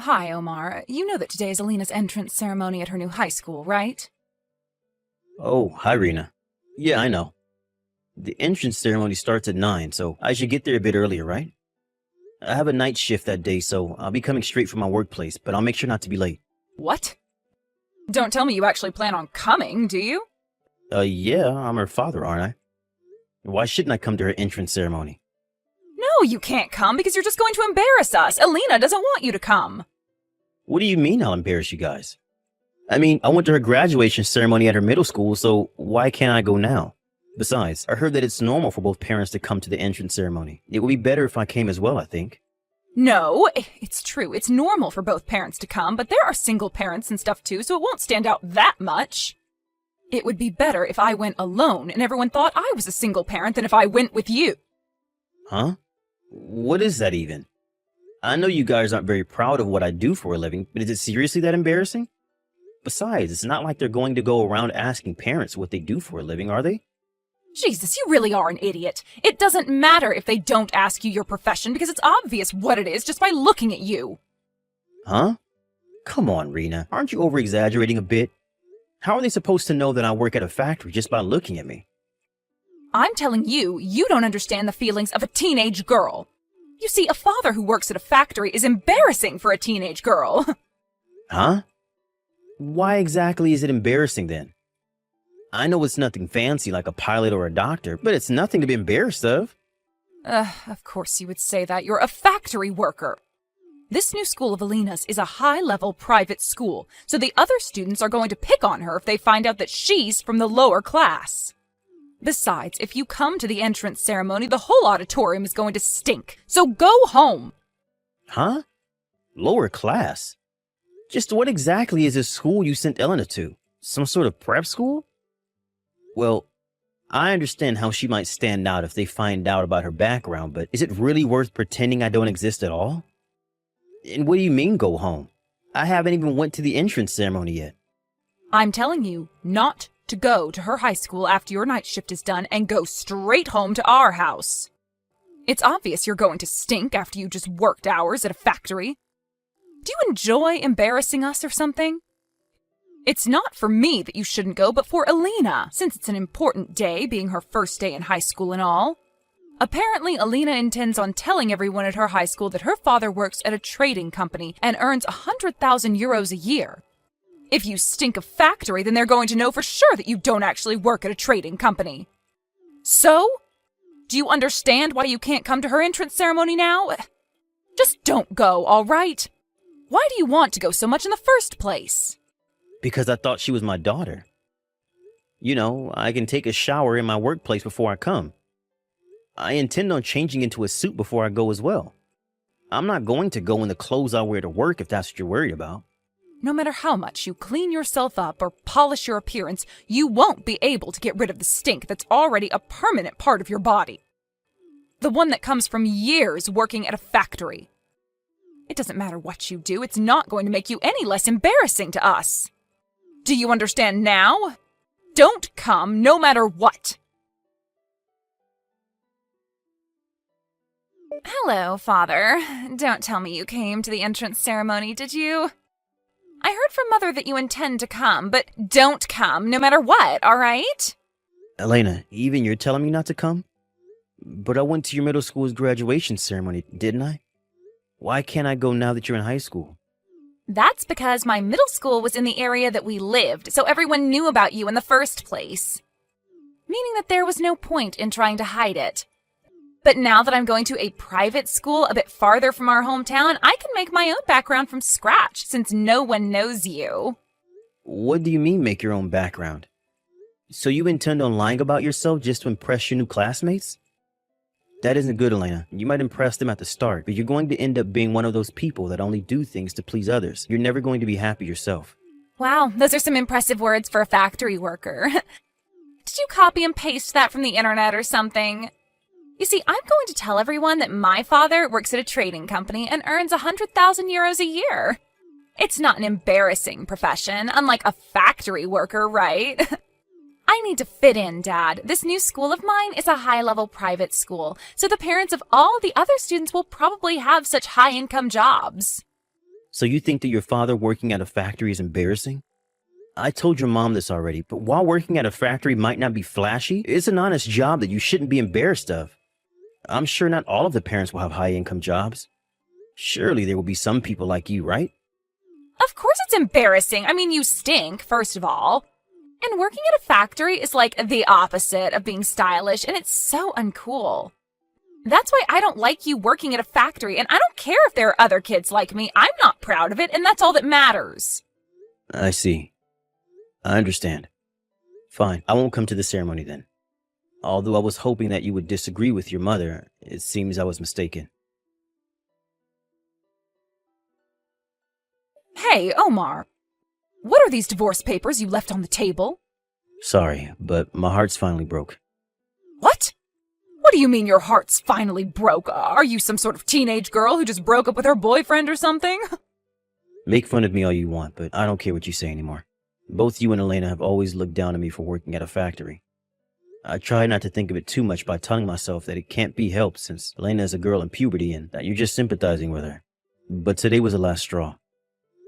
Hi, Omar. You know that today is Alina's entrance ceremony at her new high school, right? Oh, hi, Rena. Yeah, I know. The entrance ceremony starts at 9, so I should get there a bit earlier, right? I have a night shift that day, so I'll be coming straight from my workplace, but I'll make sure not to be late. What? Don't tell me you actually plan on coming, do you? Yeah, I'm her father, aren't I? Why shouldn't I come to her entrance ceremony? No, you can't come because you're just going to embarrass us. Alina doesn't want you to come. What do you mean I'll embarrass you guys? I mean, I went to her graduation ceremony at her middle school, so why can't I go now? Besides, I heard that it's normal for both parents to come to the entrance ceremony. It would be better if I came as well, I think. No, it's true. It's normal for both parents to come, but there are single parents and stuff too, so it won't stand out that much. It would be better if I went alone and everyone thought I was a single parent than if I went with you. Huh? What is that even? I know you guys aren't very proud of what I do for a living, but is it seriously that embarrassing? Besides, it's not like they're going to go around asking parents what they do for a living, are they? Jesus, you really are an idiot. It doesn't matter if they don't ask you your profession because it's obvious what it is just by looking at you. Huh? Come on, Rena. Aren't you over-exaggerating a bit? How are they supposed to know that I work at a factory just by looking at me? I'm telling you, you don't understand the feelings of a teenage girl. You see, a father who works at a factory is embarrassing for a teenage girl. Huh? Why exactly is it embarrassing then? I know it's nothing fancy like a pilot or a doctor, but it's nothing to be embarrassed of. Of course you would say that. You're a factory worker. This new school of Alina's is a high-level private school, so the other students are going to pick on her if they find out that she's from the lower class. Besides, if you come to the entrance ceremony, the whole auditorium is going to stink, so go home. Huh? Lower class? Just what exactly is this school you sent Elena to? Some sort of prep school? Well, I understand how she might stand out if they find out about her background, but is it really worth pretending I don't exist at all? And what do you mean go home? I haven't even went to the entrance ceremony yet. I'm telling you not to go to her high school after your night shift is done and go straight home to our house. It's obvious you're going to stink after you just worked hours at a factory. Do you enjoy embarrassing us or something? It's not for me that you shouldn't go, but for Alina, since it's an important day, being her first day in high school and all. Apparently, Alina intends on telling everyone at her high school that her father works at a trading company and earns 100,000 euros a year. If you stink of factory, then they're going to know for sure that you don't actually work at a trading company. So? Do you understand why you can't come to her entrance ceremony now? Just don't go, all right? Why do you want to go so much in the first place? Because I thought she was my daughter. You know, I can take a shower in my workplace before I come. I intend on changing into a suit before I go as well. I'm not going to go in the clothes I wear to work if that's what you're worried about. No matter how much you clean yourself up or polish your appearance, you won't be able to get rid of the stink that's already a permanent part of your body. The one that comes from years working at a factory. It doesn't matter what you do, it's not going to make you any less embarrassing to us. Do you understand now? Don't come, no matter what. Hello, Father. Don't tell me you came to the entrance ceremony, did you? I heard from Mother that you intend to come, but don't come, no matter what, all right? Elena, even you're telling me not to come? But I went to your middle school's graduation ceremony, didn't I? Why can't I go now that you're in high school? That's because my middle school was in the area that we lived, so everyone knew about you in the first place. Meaning that there was no point in trying to hide it. But now that I'm going to a private school a bit farther from our hometown, I can make my own background from scratch since no one knows you. What do you mean make your own background? So you intend on lying about yourself just to impress your new classmates? That isn't good, Elena. You might impress them at the start, but you're going to end up being one of those people that only do things to please others. You're never going to be happy yourself. Wow, those are some impressive words for a factory worker. Did you copy and paste that from the internet or something? You see, I'm going to tell everyone that my father works at a trading company and earns 100,000 euros a year. It's not an embarrassing profession, unlike a factory worker, right? I need to fit in, Dad. This new school of mine is a high-level private school, so the parents of all the other students will probably have such high-income jobs. So you think that your father working at a factory is embarrassing? I told your mom this already, but while working at a factory might not be flashy, it's an honest job that you shouldn't be embarrassed of. I'm sure not all of the parents will have high-income jobs. Surely there will be some people like you, right? Of course it's embarrassing. I mean, you stink, first of all. And working at a factory is like the opposite of being stylish, and it's so uncool. That's why I don't like you working at a factory, and I don't care if there are other kids like me. I'm not proud of it, and that's all that matters. I see. I understand. Fine, I won't come to the ceremony then. Although I was hoping that you would disagree with your mother, it seems I was mistaken. Hey, Omar. What are these divorce papers you left on the table? Sorry, but my heart's finally broke. What? What do you mean your heart's finally broke? Are you some sort of teenage girl who just broke up with her boyfriend or something? Make fun of me all you want, but I don't care what you say anymore. Both you and Elena have always looked down on me for working at a factory. I try not to think of it too much by telling myself that it can't be helped since Elena is a girl in puberty and that you're just sympathizing with her. But today was the last straw.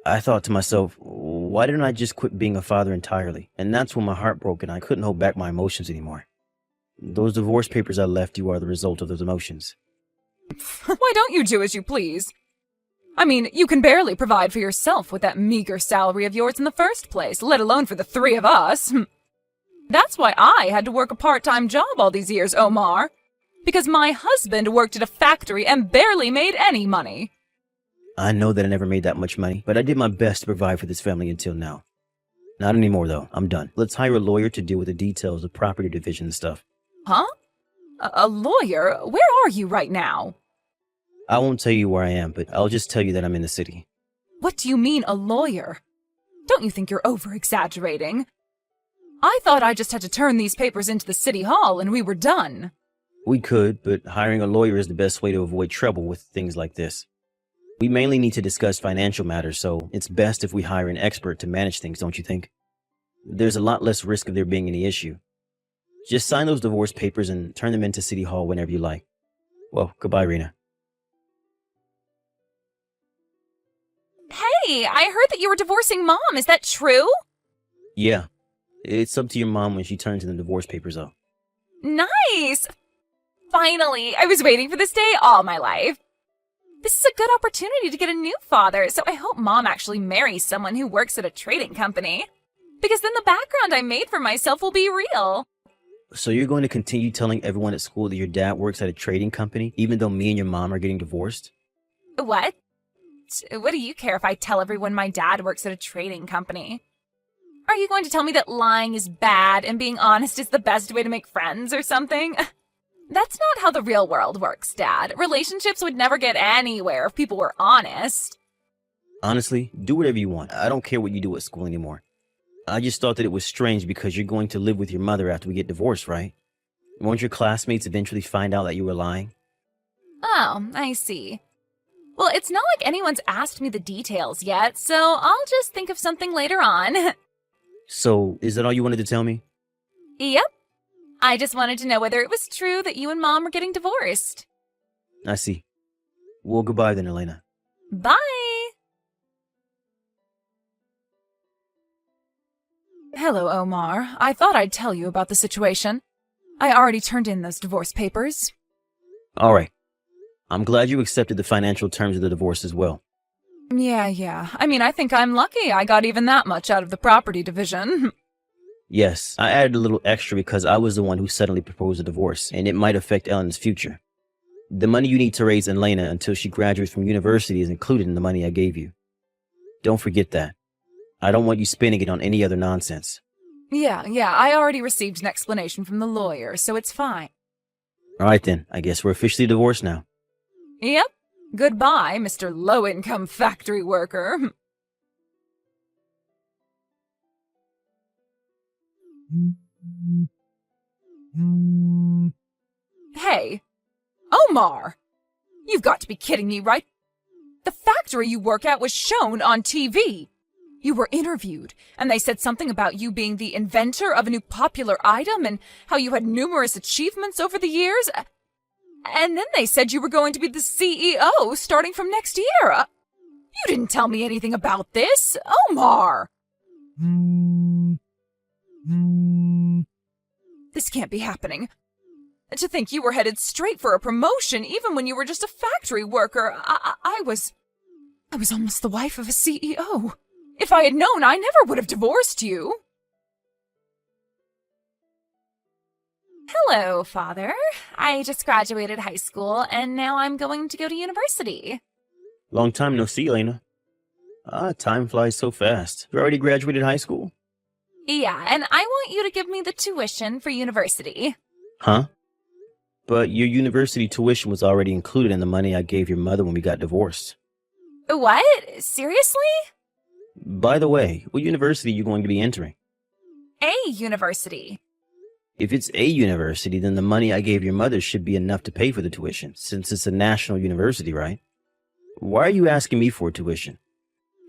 I thought to myself, why didn't I just quit being a father entirely? And that's when my heart broke and I couldn't hold back my emotions anymore. Those divorce papers I left you are the result of those emotions. Why don't you do as you please? I mean, you can barely provide for yourself with that meager salary of yours in the first place, let alone for the three of us. That's why I had to work a part-time job all these years, Omar. Because my husband worked at a factory and barely made any money. I know that I never made that much money, but I did my best to provide for this family until now. Not anymore, though. I'm done. Let's hire a lawyer to deal with the details of property division and stuff. Huh? A lawyer? Where are you right now? I won't tell you where I am, but I'll just tell you that I'm in the city. What do you mean, a lawyer? Don't you think you're over-exaggerating? I thought I just had to turn these papers into the city hall and we were done. We could, but hiring a lawyer is the best way to avoid trouble with things like this. We mainly need to discuss financial matters, so it's best if we hire an expert to manage things, don't you think? There's a lot less risk of there being any issue. Just sign those divorce papers and turn them into City Hall whenever you like. Well, goodbye, Rena. Hey, I heard that you were divorcing Mom. Is that true? Yeah. It's up to your mom when she turns in the divorce papers, though. Nice! Finally, I was waiting for this day all my life. This is a good opportunity to get a new father, so I hope Mom actually marries someone who works at a trading company. Because then the background I made for myself will be real. So you're going to continue telling everyone at school that your dad works at a trading company, even though me and your mom are getting divorced? What? What do you care if I tell everyone my dad works at a trading company? Are you going to tell me that lying is bad and being honest is the best way to make friends or something? That's not how the real world works, Dad. Relationships would never get anywhere if people were honest. Honestly, do whatever you want. I don't care what you do at school anymore. I just thought that it was strange because you're going to live with your mother after we get divorced, right? Won't your classmates eventually find out that you were lying? Oh, I see. Well, it's not like anyone's asked me the details yet, so I'll just think of something later on. So, is that all you wanted to tell me? Yep. I just wanted to know whether it was true that you and Mom were getting divorced. I see. Well, goodbye then, Elena. Bye! Hello, Omar. I thought I'd tell you about the situation. I already turned in those divorce papers. All right. I'm glad you accepted the financial terms of the divorce as well. Yeah. I mean, I think I'm lucky I got even that much out of the property division. Yes, I added a little extra because I was the one who suddenly proposed a divorce, and it might affect Ellen's future. The money you need to raise Elena until she graduates from university is included in the money I gave you. Don't forget that. I don't want you spending it on any other nonsense. Yeah, I already received an explanation from the lawyer, so it's fine. All right then, I guess we're officially divorced now. Yep. Goodbye, Mr. Low-Income Factory Worker. Hey, Omar! You've got to be kidding me, right? The factory you work at was shown on TV. You were interviewed, and they said something about you being the inventor of a new popular item and how you had numerous achievements over the years. And then they said you were going to be the CEO starting from next year. You didn't tell me anything about this, Omar! This can't be happening. To think you were headed straight for a promotion even when you were just a factory worker. I was almost the wife of a CEO. If I had known, I never would have divorced you. Hello, Father. I just graduated high school, and now I'm going to go to university. Long time no see, Elena. Time flies so fast. You already graduated high school? Yeah, and I want you to give me the tuition for university. Huh? But your university tuition was already included in the money I gave your mother when we got divorced. What? Seriously? By the way, what university are you going to be entering? A university. If it's a university, then the money I gave your mother should be enough to pay for the tuition, since it's a national university, right? Why are you asking me for tuition?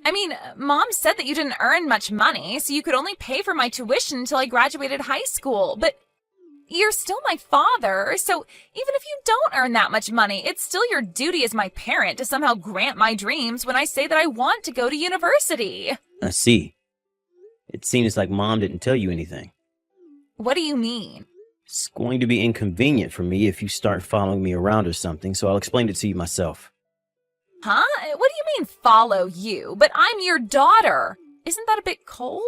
I mean, Mom said that you didn't earn much money, so you could only pay for my tuition until I graduated high school. But you're still my father, so even if you don't earn that much money, it's still your duty as my parent to somehow grant my dreams when I say that I want to go to university. I see. It seems like Mom didn't tell you anything. What do you mean? It's going to be inconvenient for me if you start following me around or something, so I'll explain it to you myself. Huh? What do you mean, follow you? But I'm your daughter. Isn't that a bit cold?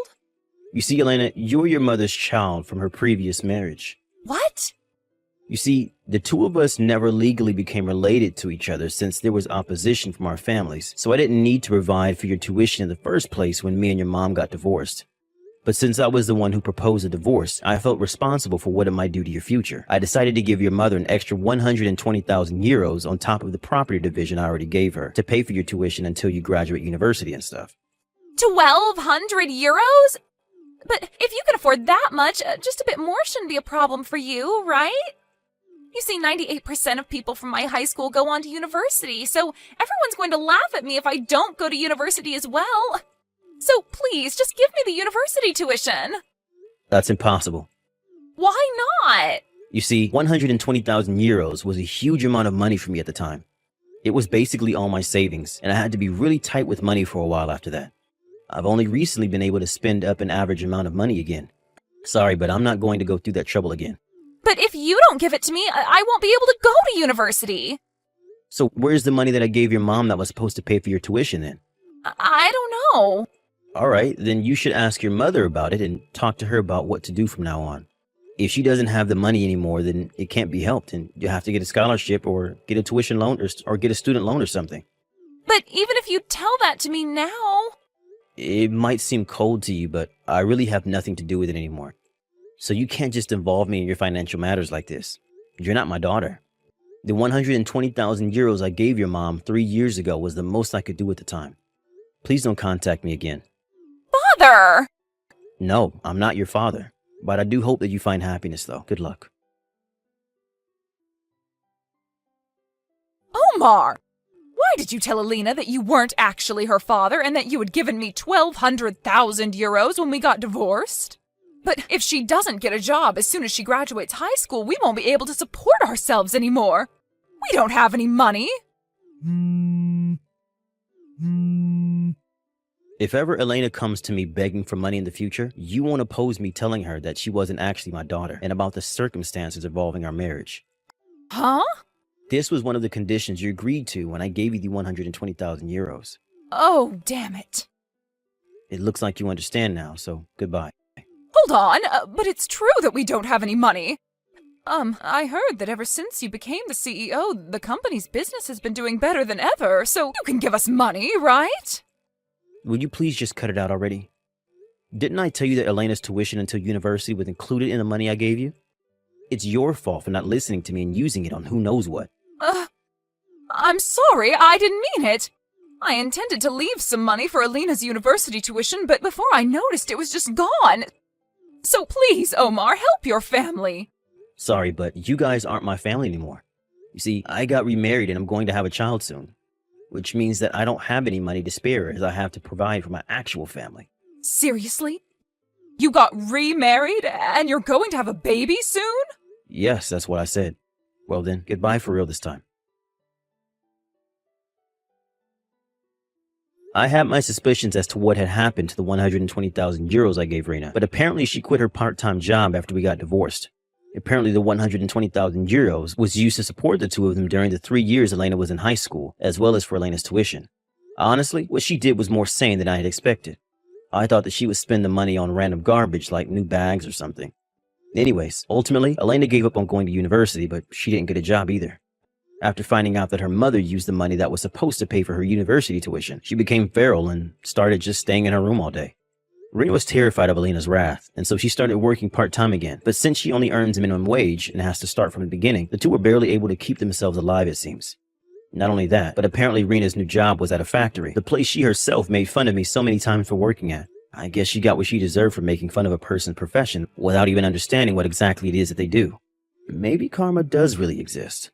You see, Elena, you're your mother's child from her previous marriage. What? You see, the two of us never legally became related to each other since there was opposition from our families, so I didn't need to provide for your tuition in the first place when me and your mom got divorced. But since I was the one who proposed a divorce, I felt responsible for what it might do to your future. I decided to give your mother an extra 120,000 euros on top of the property division I already gave her to pay for your tuition until you graduate university and stuff. 1,200 euros? But if you can afford that much, just a bit more shouldn't be a problem for you, right? You see, 98% of people from my high school go on to university, so everyone's going to laugh at me if I don't go to university as well. So please, just give me the university tuition. That's impossible. Why not? You see, 120,000 euros was a huge amount of money for me at the time. It was basically all my savings, and I had to be really tight with money for a while after that. I've only recently been able to spend up an average amount of money again. Sorry, but I'm not going to go through that trouble again. But if you don't give it to me, I won't be able to go to university. So where's the money that I gave your mom that was supposed to pay for your tuition then? I don't know. All right, then you should ask your mother about it and talk to her about what to do from now on. If she doesn't have the money anymore, then it can't be helped, and you have to get a scholarship or get a tuition loan or get a student loan or something. But even if you tell that to me now... It might seem cold to you, but I really have nothing to do with it anymore. So you can't just involve me in your financial matters like this. You're not my daughter. The 120,000 euros I gave your mom 3 years ago was the most I could do at the time. Please don't contact me again. Father! No, I'm not your father. But I do hope that you find happiness, though. Good luck. Omar! Why did you tell Alina that you weren't actually her father and that you had given me 1,200,000 euros when we got divorced? But if she doesn't get a job as soon as she graduates high school, we won't be able to support ourselves anymore. We don't have any money. If ever Elena comes to me begging for money in the future, you won't oppose me telling her that she wasn't actually my daughter and about the circumstances involving our marriage. Huh? This was one of the conditions you agreed to when I gave you the 120,000 euros. Oh, damn it. It looks like you understand now, so goodbye. Hold on, but it's true that we don't have any money. I heard that ever since you became the CEO, the company's business has been doing better than ever, so you can give us money, right? Will you please just cut it out already? Didn't I tell you that Elena's tuition until university was included in the money I gave you? It's your fault for not listening to me and using it on who knows what. I'm sorry, I didn't mean it. I intended to leave some money for Alina's university tuition, but before I noticed it was just gone. So please, Omar, help your family. Sorry, but you guys aren't my family anymore. You see, I got remarried and I'm going to have a child soon, which means that I don't have any money to spare as I have to provide for my actual family. Seriously? You got remarried and you're going to have a baby soon? Yes, that's what I said. Well then, goodbye for real this time. I had my suspicions as to what had happened to the 120,000 euros I gave Rena, but apparently she quit her part-time job after we got divorced. Apparently the 120,000 euros was used to support the two of them during the 3 years Elena was in high school, as well as for Elena's tuition. Honestly, what she did was more sane than I had expected. I thought that she would spend the money on random garbage like new bags or something. Anyways, ultimately, Elena gave up on going to university, but she didn't get a job either. After finding out that her mother used the money that was supposed to pay for her university tuition, she became feral and started just staying in her room all day. Rena was terrified of Elena's wrath, and so she started working part-time again. But since she only earns minimum wage and has to start from the beginning, the two were barely able to keep themselves alive, it seems. Not only that, but apparently Rena's new job was at a factory, the place she herself made fun of me so many times for working at. I guess she got what she deserved for making fun of a person's profession without even understanding what exactly it is that they do. Maybe karma does really exist.